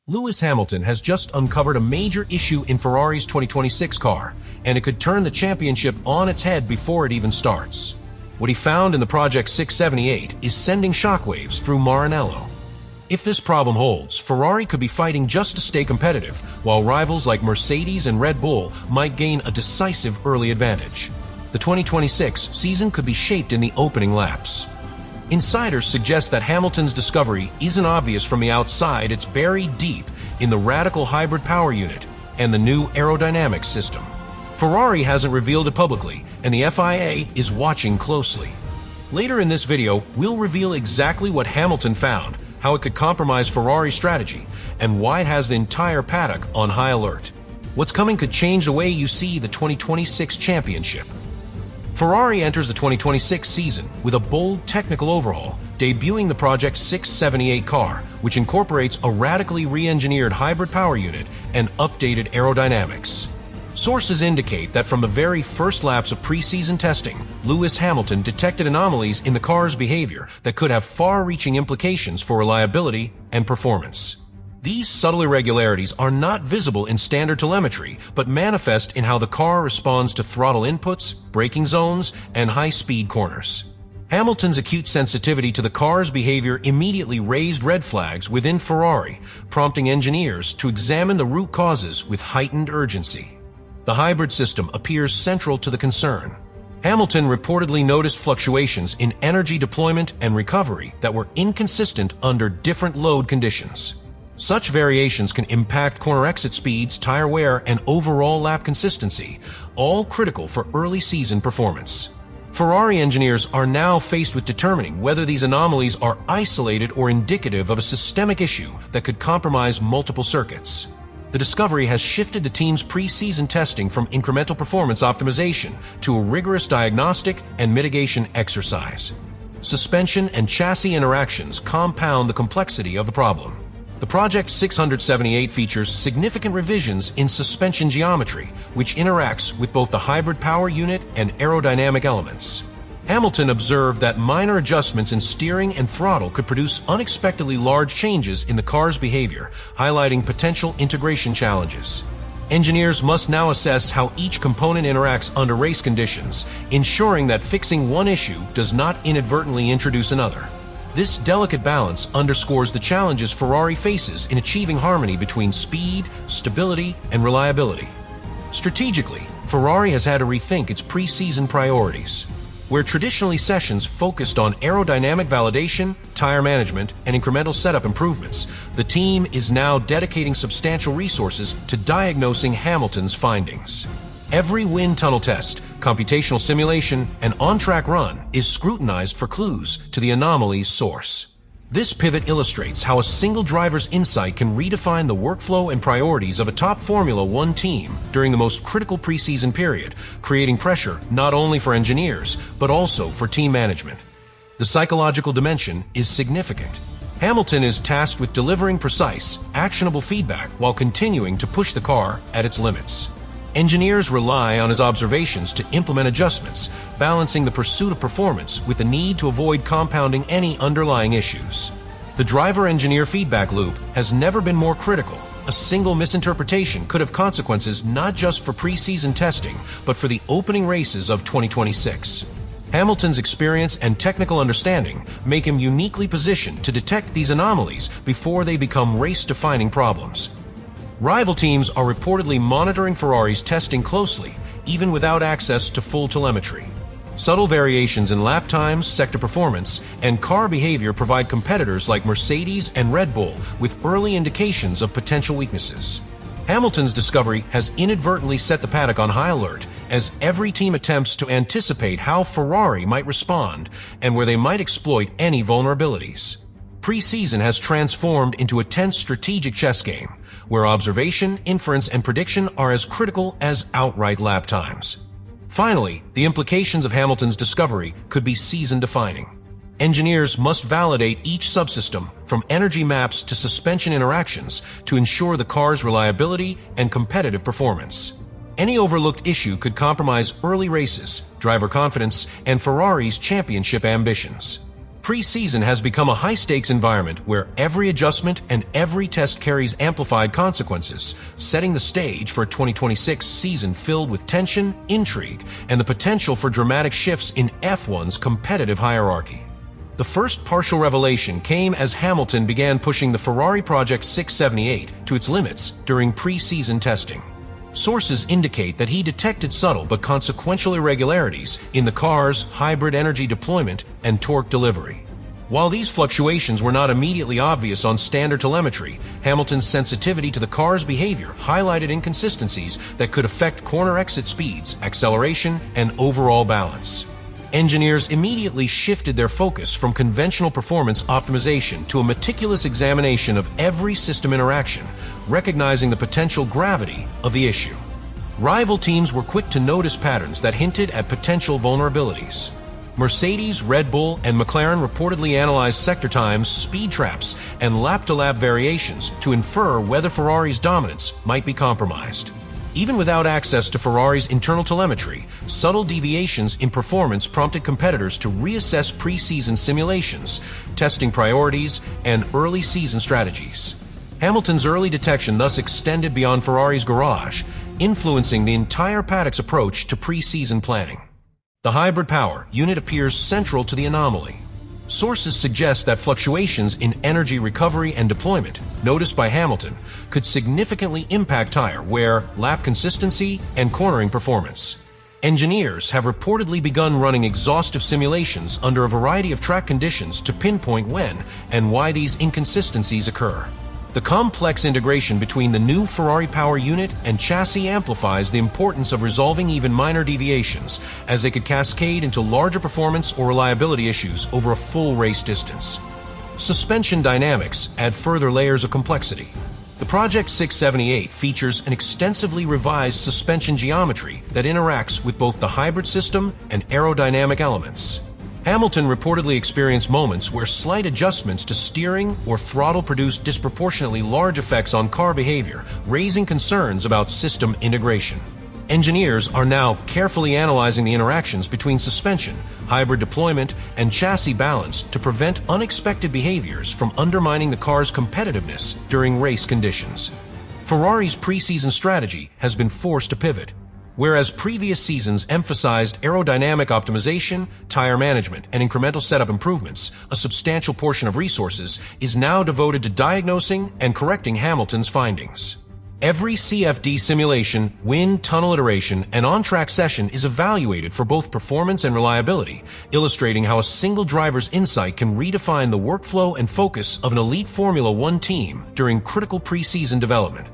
Lewis Hamilton has just uncovered a major issue in Ferrari's 2026 car, and it could turn the championship on its head before it even starts. What he found in the Project 678 is sending shockwaves through Maranello. If this problem holds, Ferrari could be fighting just to stay competitive, while rivals like Mercedes and Red Bull might gain a decisive early advantage. The 2026 season could be shaped in the opening laps. Insiders suggest that Hamilton's discovery isn't obvious from the outside. It's buried deep in the radical hybrid power unit and the new aerodynamics system. Ferrari hasn't revealed it publicly, and the FIA is watching closely. Later in this video, we'll reveal exactly what Hamilton found, how it could compromise Ferrari's strategy, and why it has the entire paddock on high alert. What's coming could change the way you see the 2026 championship. Ferrari enters the 2026 season with a bold technical overhaul, debuting the Project 678 car, which incorporates a radically re-engineered hybrid power unit and updated aerodynamics. Sources indicate that from the very first laps of pre-season testing, Lewis Hamilton detected anomalies in the car's behavior that could have far-reaching implications for reliability and performance. These subtle irregularities are not visible in standard telemetry, but manifest in how the car responds to throttle inputs, braking zones, and high-speed corners. Hamilton's acute sensitivity to the car's behavior immediately raised red flags within Ferrari, prompting engineers to examine the root causes with heightened urgency. The hybrid system appears central to the concern. Hamilton reportedly noticed fluctuations in energy deployment and recovery that were inconsistent under different load conditions. Such variations can impact corner exit speeds, tire wear, and overall lap consistency, all critical for early season performance. Ferrari engineers are now faced with determining whether these anomalies are isolated or indicative of a systemic issue that could compromise multiple circuits. The discovery has shifted the team's pre-season testing from incremental performance optimization to a rigorous diagnostic and mitigation exercise. Suspension and chassis interactions compound the complexity of the problem. The Project 678 features significant revisions in suspension geometry, which interacts with both the hybrid power unit and aerodynamic elements. Hamilton observed that minor adjustments in steering and throttle could produce unexpectedly large changes in the car's behavior, highlighting potential integration challenges. Engineers must now assess how each component interacts under race conditions, ensuring that fixing one issue does not inadvertently introduce another. This delicate balance underscores the challenges Ferrari faces in achieving harmony between speed, stability, and reliability. Strategically, Ferrari has had to rethink its pre-season priorities. Where traditionally sessions focused on aerodynamic validation, tire management, and incremental setup improvements, the team is now dedicating substantial resources to diagnosing Hamilton's findings. Every wind tunnel test, computational simulation, and on-track run is scrutinized for clues to the anomaly's source. This pivot illustrates how a single driver's insight can redefine the workflow and priorities of a top Formula One team during the most critical preseason period, creating pressure not only for engineers, but also for team management. The psychological dimension is significant. Hamilton is tasked with delivering precise, actionable feedback while continuing to push the car at its limits. Engineers rely on his observations to implement adjustments, balancing the pursuit of performance with the need to avoid compounding any underlying issues. The driver-engineer feedback loop has never been more critical. A single misinterpretation could have consequences not just for pre-season testing, but for the opening races of 2026. Hamilton's experience and technical understanding make him uniquely positioned to detect these anomalies before they become race-defining problems. Rival teams are reportedly monitoring Ferrari's testing closely, even without access to full telemetry. Subtle variations in lap times, sector performance, and car behavior provide competitors like Mercedes and Red Bull with early indications of potential weaknesses. Hamilton's discovery has inadvertently set the paddock on high alert, as every team attempts to anticipate how Ferrari might respond and where they might exploit any vulnerabilities. Pre-season has transformed into a tense strategic chess game, where observation, inference, and prediction are as critical as outright lap times. Finally, the implications of Hamilton's discovery could be season-defining. Engineers must validate each subsystem, from energy maps to suspension interactions, to ensure the car's reliability and competitive performance. Any overlooked issue could compromise early races, driver confidence, and Ferrari's championship ambitions. Pre-season has become a high-stakes environment where every adjustment and every test carries amplified consequences, setting the stage for a 2026 season filled with tension, intrigue, and the potential for dramatic shifts in F1's competitive hierarchy. The first partial revelation came as Hamilton began pushing the Ferrari Project 678 to its limits during pre-season testing. Sources indicate that he detected subtle but consequential irregularities in the car's hybrid energy deployment and torque delivery. While these fluctuations were not immediately obvious on standard telemetry, Hamilton's sensitivity to the car's behavior highlighted inconsistencies that could affect corner exit speeds, acceleration, and overall balance. Engineers immediately shifted their focus from conventional performance optimization to a meticulous examination of every system interaction, recognizing the potential gravity of the issue. Rival teams were quick to notice patterns that hinted at potential vulnerabilities. Mercedes, Red Bull, and McLaren reportedly analyzed sector times, speed traps, and lap-to-lap variations to infer whether Ferrari's dominance might be compromised. Even without access to Ferrari's internal telemetry, subtle deviations in performance prompted competitors to reassess pre-season simulations, testing priorities, and early season strategies. Hamilton's early detection thus extended beyond Ferrari's garage, influencing the entire paddock's approach to pre-season planning. The hybrid power unit appears central to the anomaly. Sources suggest that fluctuations in energy recovery and deployment, noticed by Hamilton, could significantly impact tire wear, lap consistency, and cornering performance. Engineers have reportedly begun running exhaustive simulations under a variety of track conditions to pinpoint when and why these inconsistencies occur. The complex integration between the new Ferrari power unit and chassis amplifies the importance of resolving even minor deviations, as they could cascade into larger performance or reliability issues over a full race distance. Suspension dynamics add further layers of complexity. The Project 678 features an extensively revised suspension geometry that interacts with both the hybrid system and aerodynamic elements. Hamilton reportedly experienced moments where slight adjustments to steering or throttle produced disproportionately large effects on car behavior, raising concerns about system integration. Engineers are now carefully analyzing the interactions between suspension, hybrid deployment, and chassis balance to prevent unexpected behaviors from undermining the car's competitiveness during race conditions. Ferrari's pre-season strategy has been forced to pivot. Whereas previous seasons emphasized aerodynamic optimization, tire management, and incremental setup improvements, a substantial portion of resources is now devoted to diagnosing and correcting Hamilton's findings. Every CFD simulation, wind tunnel iteration, and on-track session is evaluated for both performance and reliability, illustrating how a single driver's insight can redefine the workflow and focus of an elite Formula One team during critical pre-season development.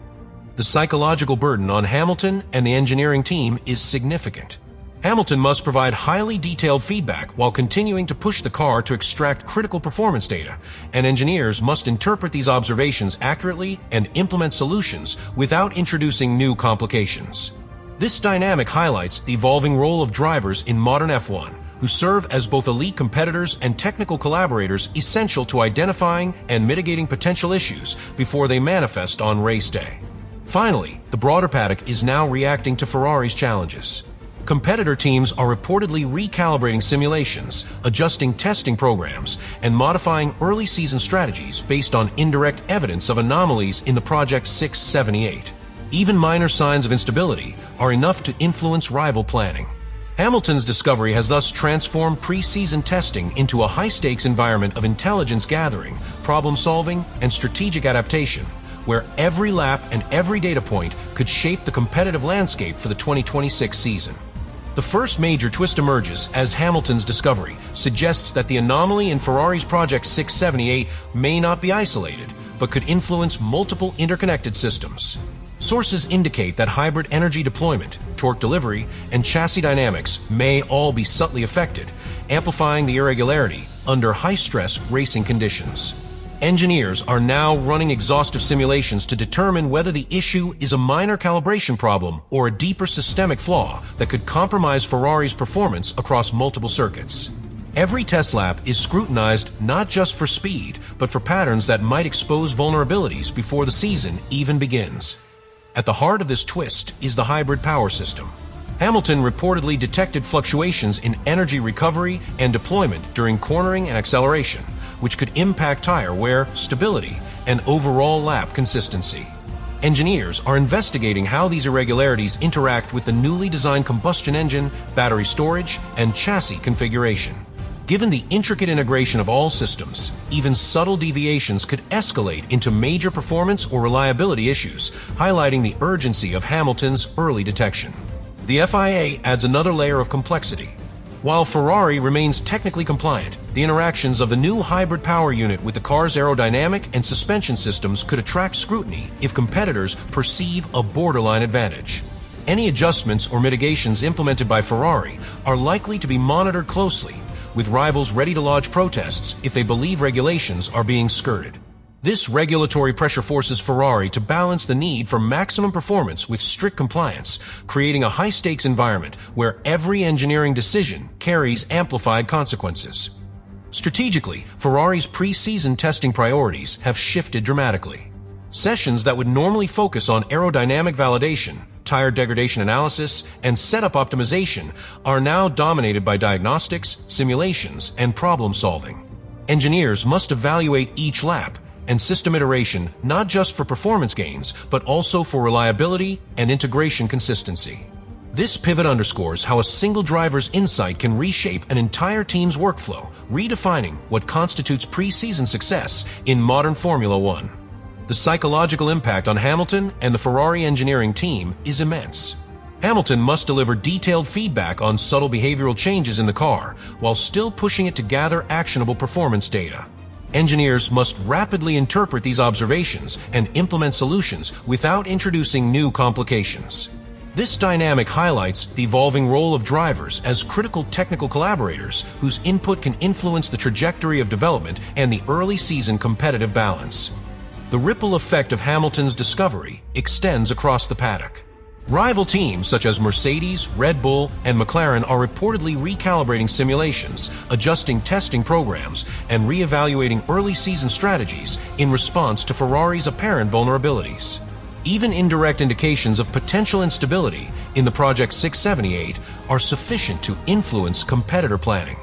The psychological burden on Hamilton and the engineering team is significant. Hamilton must provide highly detailed feedback while continuing to push the car to extract critical performance data, and engineers must interpret these observations accurately and implement solutions without introducing new complications. This dynamic highlights the evolving role of drivers in modern F1, who serve as both elite competitors and technical collaborators essential to identifying and mitigating potential issues before they manifest on race day. Finally, the broader paddock is now reacting to Ferrari's challenges. Competitor teams are reportedly recalibrating simulations, adjusting testing programs, and modifying early season strategies based on indirect evidence of anomalies in the Project 678. Even minor signs of instability are enough to influence rival planning. Hamilton's discovery has thus transformed pre-season testing into a high-stakes environment of intelligence gathering, problem-solving, and strategic adaptation, where every lap and every data point could shape the competitive landscape for the 2026 season. The first major twist emerges as Hamilton's discovery suggests that the anomaly in Ferrari's Project 678 may not be isolated, but could influence multiple interconnected systems. Sources indicate that hybrid energy deployment, torque delivery, and chassis dynamics may all be subtly affected, amplifying the irregularity under high-stress racing conditions. Engineers are now running exhaustive simulations to determine whether the issue is a minor calibration problem or a deeper systemic flaw that could compromise Ferrari's performance across multiple circuits. Every test lap is scrutinized not just for speed, but for patterns that might expose vulnerabilities before the season even begins. At the heart of this twist is the hybrid power system. Hamilton reportedly detected fluctuations in energy recovery and deployment during cornering and acceleration, which could impact tire wear, stability, and overall lap consistency. Engineers are investigating how these irregularities interact with the newly designed combustion engine, battery storage, and chassis configuration. Given the intricate integration of all systems, even subtle deviations could escalate into major performance or reliability issues, highlighting the urgency of Hamilton's early detection. The FIA adds another layer of complexity. While Ferrari remains technically compliant, the interactions of the new hybrid power unit with the car's aerodynamic and suspension systems could attract scrutiny if competitors perceive a borderline advantage. Any adjustments or mitigations implemented by Ferrari are likely to be monitored closely, with rivals ready to lodge protests if they believe regulations are being skirted. This regulatory pressure forces Ferrari to balance the need for maximum performance with strict compliance, creating a high-stakes environment where every engineering decision carries amplified consequences. Strategically, Ferrari's pre-season testing priorities have shifted dramatically. Sessions that would normally focus on aerodynamic validation, tire degradation analysis, and setup optimization are now dominated by diagnostics, simulations, and problem-solving. Engineers must evaluate each lap and system iteration not just for performance gains, but also for reliability and integration consistency. This pivot underscores how a single driver's insight can reshape an entire team's workflow, redefining what constitutes pre-season success in modern Formula One. The psychological impact on Hamilton and the Ferrari engineering team is immense. Hamilton must deliver detailed feedback on subtle behavioral changes in the car, while still pushing it to gather actionable performance data. Engineers must rapidly interpret these observations and implement solutions without introducing new complications. This dynamic highlights the evolving role of drivers as critical technical collaborators whose input can influence the trajectory of development and the early season competitive balance. The ripple effect of Hamilton's discovery extends across the paddock. Rival teams such as Mercedes, Red Bull, and McLaren are reportedly recalibrating simulations, adjusting testing programs, and re-evaluating early season strategies in response to Ferrari's apparent vulnerabilities. Even indirect indications of potential instability in the Project 678 are sufficient to influence competitor planning.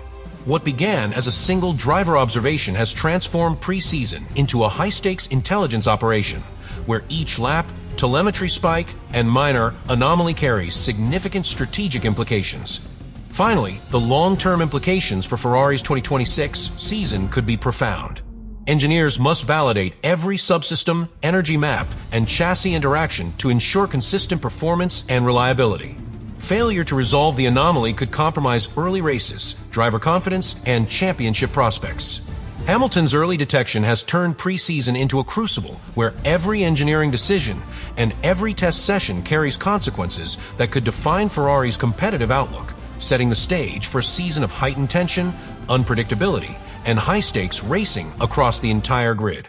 What began as a single driver observation has transformed pre-season into a high-stakes intelligence operation, where each lap, telemetry spike, and minor anomaly carries significant strategic implications. Finally, the long-term implications for Ferrari's 2026 season could be profound. Engineers must validate every subsystem, energy map, and chassis interaction to ensure consistent performance and reliability. Failure to resolve the anomaly could compromise early races, driver confidence, and championship prospects. Hamilton's early detection has turned pre-season into a crucible where every engineering decision and every test session carries consequences that could define Ferrari's competitive outlook, setting the stage for a season of heightened tension, unpredictability, and high-stakes racing across the entire grid.